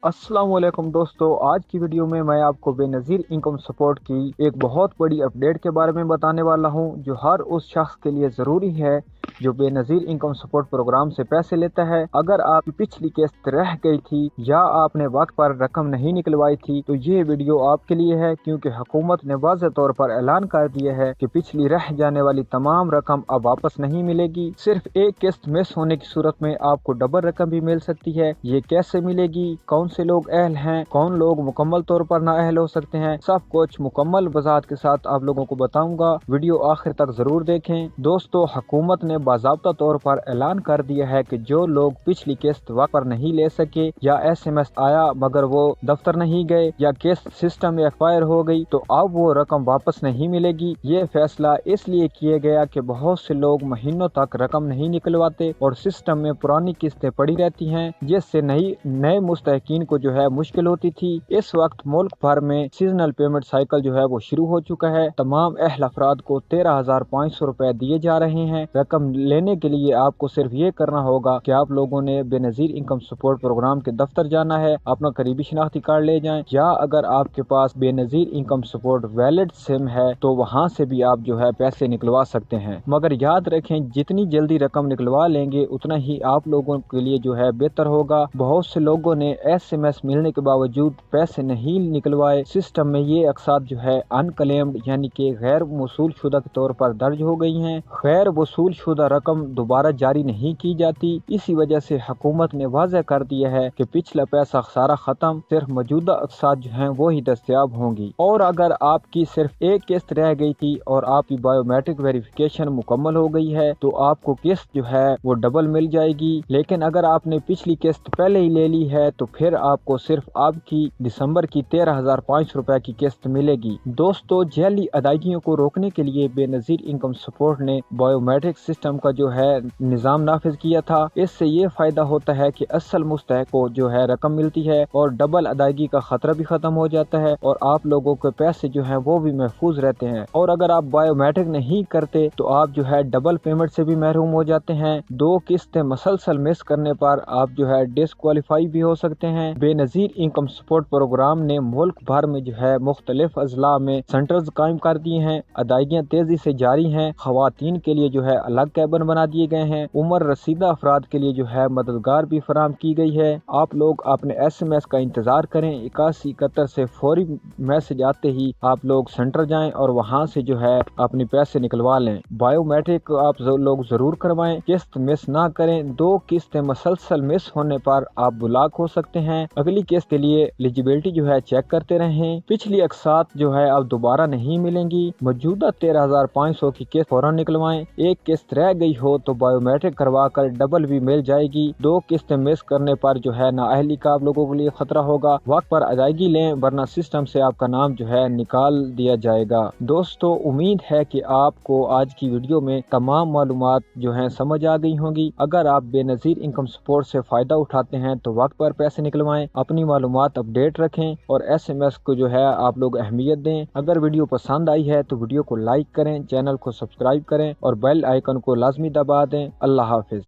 अस्सलाम वालेकुम दोस्तों, आज की वीडियो में मैं आपको बेनज़ीर इनकम सपोर्ट की एक बहुत बड़ी अपडेट के बारे में बताने वाला हूं, जो हर उस शख्स के लिए ज़रूरी है जो बेनज़ीर इनकम सपोर्ट प्रोग्राम से पैसे लेता है। अगर आपकी पिछली किस्त रह गई थी या आपने वक्त पर रकम नहीं निकलवाई थी तो ये वीडियो आपके लिए है, क्योंकि हुकूमत ने वाज़ेह तौर पर ऐलान कर दिया है कि पिछली रह जाने वाली तमाम रकम अब वापस नहीं मिलेगी। सिर्फ एक किस्त मिस होने की सूरत में आपको डबल रकम भी मिल सकती है। ये कैसे मिलेगी, कौन से लोग अहल हैं, कौन लोग मुकम्मल तौर पर नाअहल हो सकते हैं, सब कुछ मुकम्मल वजाहत के साथ आप लोगों को बताऊंगा। वीडियो आखिर तक जरूर देखें। दोस्तों, हुकूमत ने बाज़ाब्ता तौर पर ऐलान कर दिया है कि जो लोग पिछली किस्त वक्त पर नहीं ले सके या SMS आया मगर वो दफ्तर नहीं गए या किस्त सिस्टम में एक्सपायर हो गई तो अब वो रकम वापस नहीं मिलेगी। ये फैसला इसलिए किया गया कि बहुत से लोग महीनों तक रकम नहीं निकलवाते और सिस्टम में पुरानी किस्तें पड़ी रहती हैं, जिससे नए मुस्तहकीन को जो है मुश्किल होती थी। इस वक्त मुल्क भर में सीजनल पेमेंट साइकिल जो है वो शुरू हो चुका है। तमाम अहल अफराद को 13,500 रुपए दिए जा रहे हैं। रकम लेने के लिए आपको सिर्फ ये करना होगा कि आप लोगों ने बेनज़ीर इनकम सपोर्ट प्रोग्राम के दफ्तर जाना है, अपना करीबी शनाख्ती कार्ड ले जाएं, या अगर आपके पास Benazir income support valid SIM है तो वहाँ से भी आप जो है पैसे निकलवा सकते हैं। मगर याद रखें, जितनी जल्दी रकम निकलवा लेंगे उतना ही आप लोगों के लिए जो है बेहतर होगा। बहुत से लोगों ने SMS मिलने के बावजूद पैसे नहीं निकलवाए। सिस्टम में ये अक्सार जो है अनक्लेम्ड यानी कि गैर वसूल शुदा के तौर पर दर्ज हो गई हैं। गैर वसूल शुदा रकम दोबारा जारी नहीं की जाती। इसी वजह से हुकूमत ने वाज़ेह कर दिया है कि पिछला पैसा सारा खत्म, सिर्फ मौजूदा अक्सार जो हैं वो ही दस्तयाब होंगी। और अगर आपकी सिर्फ एक किस्त रह गई थी और आपकी बायोमेट्रिक वेरिफिकेशन मुकम्मल हो गई है तो आपको किस्त जो है वो डबल मिल जाएगी। लेकिन अगर आपने पिछली किस्त पहले ही ले ली है तो फिर आपको सिर्फ आपकी दिसंबर की 13,500 रुपए की किस्त मिलेगी। दोस्तों, जाली अदायगियों को रोकने के लिए बेनज़ीर इनकम सपोर्ट ने बायोमेट्रिक सिस्टम का जो है निज़ाम नाफिज किया था। इससे ये फायदा होता है कि असल मुस्तहक को जो है रकम मिलती है और डबल अदायगी का खतरा भी खत्म हो जाता है और आप लोगों के पैसे जो है वो भी महफूज रहते हैं। और अगर आप बायोमेट्रिक नहीं करते तो आप जो है डबल पेमेंट से भी महरूम हो जाते हैं। 2 किस्तें मसलसल मिस करने पर आप जो है डिस्क्वालीफाई भी हो सकते हैं। बेनज़ीर इनकम सपोर्ट प्रोग्राम ने मुल्क भर में जो है मुख्तलिफ अजला में सेंटर्स कायम कर दिए हैं। अदायगियाँ तेजी से जारी हैं। खवातीन के लिए जो है अलग कैबिन बना दिए गए हैं। उम्र रसीदा अफराद के लिए जो है मददगार भी फराम की गई है। आप लोग अपने SMS का इंतजार करें। 8171 से फौरी मैसेज आते ही आप लोग सेंटर जाएं और वहां से जो है अपने पैसे निकलवा लें। बायोमेट्रिक आप लोग जरूर करवाएं, किस्त मिस ना करें। 2 किस्तें मसलसल मिस होने पर आप ब्लॉक हो सकते हैं। अगली किस्त के लिए एलिजिबिलिटी जो है चेक करते रहें। पिछली अकसात जो है अब दोबारा नहीं मिलेंगी। मौजूदा 13,500 की किस्त फौरन निकलवाएं। एक किस्त रह गई हो तो बायोमेट्रिक करवा कर डबल भी मिल जाएगी। 2 किस्तें मिस करने पर जो है नाअहली का आप लोगों के लिए खतरा होगा। वक्त पर अदायगी लें वरना सिस्टम से आपका नाम जो है निकाल दिया जाएगा। दोस्तों, उम्मीद है कि आपको आज की वीडियो में तमाम मालूमात जो है समझ आ गई होंगी। अगर आप बेनज़ीर इनकम सपोर्ट से फायदा उठाते हैं तो वक्त पर पैसे निकलवाएं, अपनी मालूमात अपडेट रखें और SMS को जो है आप लोग अहमियत दें। अगर वीडियो पसंद आई है तो वीडियो को लाइक करें, चैनल को सब्सक्राइब करें और बेल आइकन को लाजमी दबा दें। अल्लाह हाफिज।